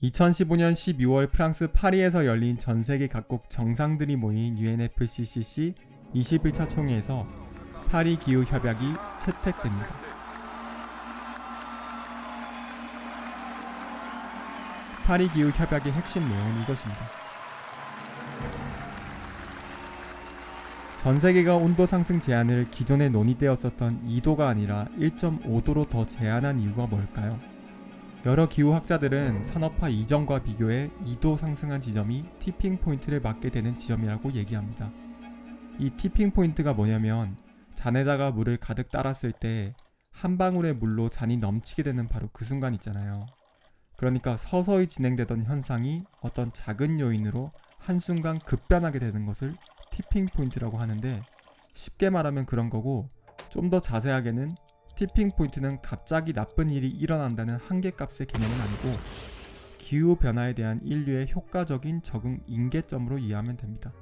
2015년 12월 프랑스 파리에서 열린 전세계 각국 정상들이 모인 UNFCCC 21차 총회에서 파리 기후 협약이 채택됩니다. 파리 기후 협약의 핵심 내용은 이것입니다. 전 세계가 온도 상승 제한을 기존에 논의되었었던 2도가 아니라 1.5도로 더 제한한 이유가 뭘까요? 여러 기후학자들은 산업화 이전과 비교해 2도 상승한 지점이 티핑 포인트를 맞게 되는 지점이라고 얘기합니다. 이 티핑 포인트가 뭐냐면 잔에다가 물을 가득 따랐을 때 한 방울의 물로 잔이 넘치게 되는 바로 그 순간 있잖아요. 그러니까 서서히 진행되던 현상이 어떤 작은 요인으로 한순간 급변하게 되는 것을 티핑 포인트라고 하는데, 쉽게 말하면 그런 거고, 좀 더 자세하게는 티핑 포인트는 갑자기 나쁜 일이 일어난다는 한계값의 개념은 아니고 기후변화에 대한 인류의 효과적인 적응 임계점으로 이해하면 됩니다.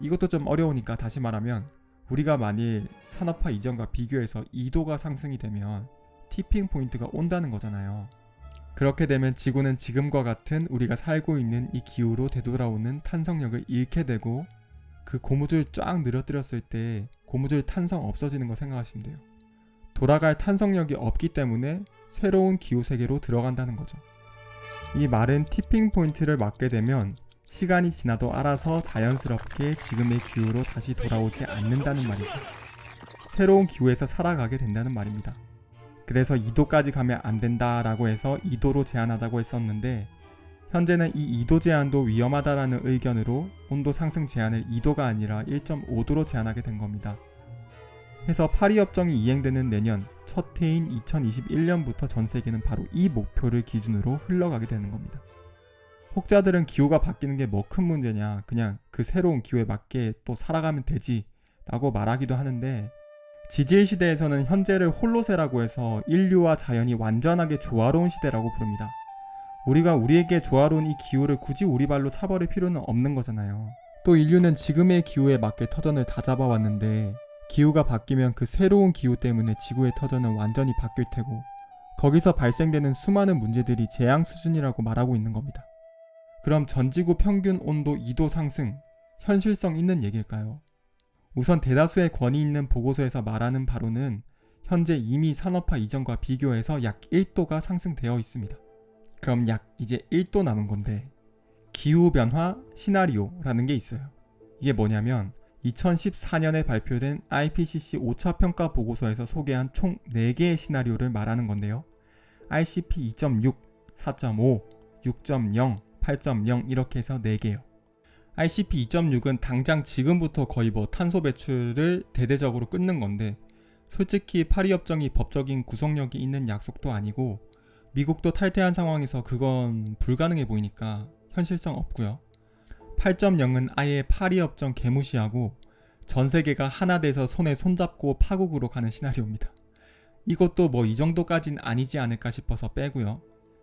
이것도 좀 어려우니까 다시 말하면, 우리가 만일 산업화 이전과 비교해서 2도가 상승이 되면 티핑 포인트가 온다는 거잖아요. 그렇게 되면 지구는 지금과 같은 우리가 살고 있는 이 기후로 되돌아오는 탄성력을 잃게 되고, 그 고무줄 쫙 늘어뜨렸을 때 고무줄 탄성 없어지는 거 생각하시면 돼요. 돌아갈 탄성력이 없기 때문에 새로운 기후세계로 들어간다는 거죠. 이 말은 티핑 포인트를 맞게 되면 시간이 지나도 알아서 자연스럽게 지금의 기후로 다시 돌아오지 않는다는 말이죠. 새로운 기후에서 살아가게 된다는 말입니다. 그래서 2도까지 가면 안 된다라고 해서 2도로 제한하자고 했었는데, 현재는 이 2도 제한도 위험하다라는 의견으로 온도 상승 제한을 2도가 아니라 1.5도로 제한하게 된 겁니다. 해서 파리협정이 이행되는 내년 첫 해인 2021년부터 전 세계는 바로 이 목표를 기준으로 흘러가게 되는 겁니다. 혹자들은 기후가 바뀌는 게 뭐 큰 문제냐, 그냥 그 새로운 기후에 맞게 또 살아가면 되지 라고 말하기도 하는데, 지질 시대에서는 현재를 홀로세라고 해서 인류와 자연이 완전하게 조화로운 시대라고 부릅니다. 우리가 우리에게 조화로운 이 기후를 굳이 우리 발로 차버릴 필요는 없는 거잖아요. 또 인류는 지금의 기후에 맞게 터전을 다 잡아왔는데, 기후가 바뀌면 그 새로운 기후 때문에 지구의 터전은 완전히 바뀔 테고, 거기서 발생되는 수많은 문제들이 재앙 수준이라고 말하고 있는 겁니다. 그럼 전지구 평균 온도 2도 상승, 현실성 있는 얘기일까요? 우선 대다수의 권위 있는 보고서에서 말하는 바로는 현재 이미 산업화 이전과 비교해서 약 1도가 상승되어 있습니다. 그럼 약 이제 1도 남은 건데, 기후변화 시나리오라는 게 있어요. 이게 뭐냐면 2014년에 발표된 IPCC 5차 평가 보고서에서 소개한 총 4개의 시나리오를 말하는 건데요. RCP 2.6, 4.5, 6.0, 8.0 이렇게 해서 4개요. RCP 2.6은 당장 지금부터 거의 탄소 배출을 대대적으로 끊는 건데, 솔직히 파리협정이 법적인 구속력이 있는 약속도 아니고 미국도 탈퇴한 상황에서 그건 불가능해 보이니까 현실성 없고요. 8.0은 아예 파리협정 개무시하고 전 세계가 하나 돼서 손에 손잡고 파국으로 가는 시나리오입니다. 이것도 이 정도까진 아니지 않을까 싶어서 빼고요.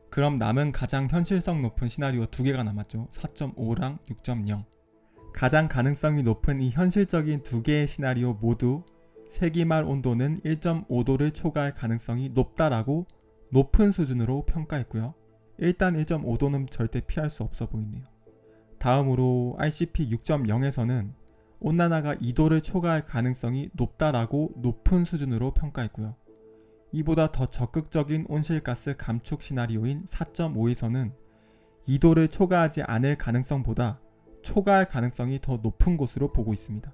그럼 남은 가장 현실성 높은 시나리오 2개가 남았죠. 4.5랑 6.0. 가장 가능성이 높은 이 현실적인 2개의 시나리오 모두 세기 말 온도는 1.5도를 초과할 가능성이 높다라고 높은 수준으로 평가했고요. 일단 1.5도는 절대 피할 수 없어 보이네요. 다음으로 RCP 6.0에서는 온난화가 2도를 초과할 가능성이 높다라고 높은 수준으로 평가했고요. 이보다 더 적극적인 온실가스 감축 시나리오인 4.5에서는 2도를 초과하지 않을 가능성보다 초과할 가능성이 더 높은 곳으로 보고 있습니다.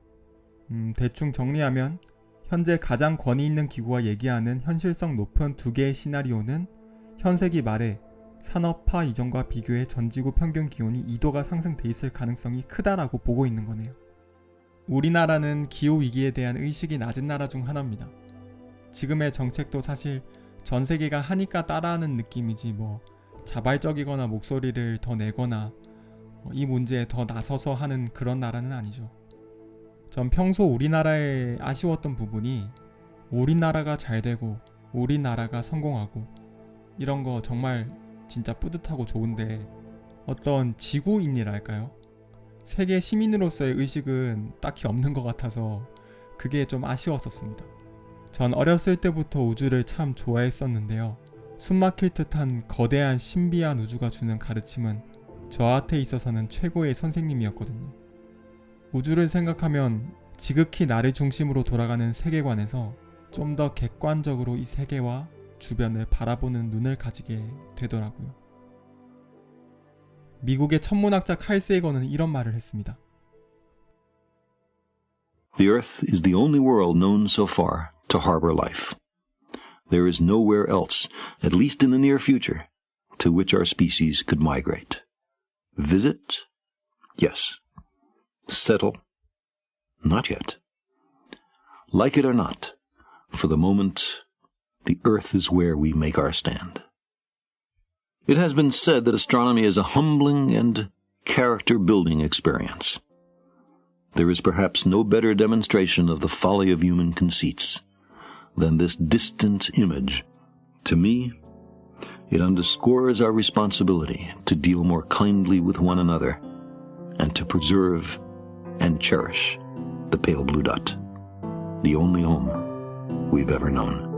대충 정리하면 현재 가장 권위 있는 기구가 얘기하는 현실성 높은 2개의 시나리오는 현세기 말에 산업화 이전과 비교해 전지구 평균 기온이 2도가 상승돼 있을 가능성이 크다라고 보고 있는 거네요. 우리나라는 기후위기에 대한 의식이 낮은 나라 중 하나입니다. 지금의 정책도 사실 전 세계가 하니까 따라하는 느낌이지 자발적이거나 목소리를 더 내거나 이 문제에 더 나서서 하는 그런 나라는 아니죠. 전 평소 우리나라에 아쉬웠던 부분이, 우리나라가 잘 되고 우리나라가 성공하고 이런 거 정말 진짜 뿌듯하고 좋은데, 어떤 지구인이랄까요? 세계 시민으로서의 의식은 딱히 없는 것 같아서 그게 좀 아쉬웠었습니다. 전 어렸을 때부터 우주를 참 좋아했었는데요. 숨막힐 듯한 거대한 신비한 우주가 주는 가르침은 저한테 있어서는 최고의 선생님이었거든요. 우주를 생각하면 지극히 나를 중심으로 돌아가는 세계관에서 좀 더 객관적으로 이 세계와 주변을 바라보는 눈을 가지게 되더라고요. 미국의 천문학자 칼 세이건은 이런 말을 했습니다. The Earth is the only world known so far to harbor life. There is nowhere else, at least in the near future, to which our species could migrate. Visit? Yes. Settle? Not yet. Like it or not, for the moment, the Earth is where we make our stand. It has been said that astronomy is a humbling and character-building experience. There is perhaps no better demonstration of the folly of human conceits than this distant image. To me, it underscores our responsibility to deal more kindly with one another and to preserve and cherish the pale blue dot, the only home we've ever known.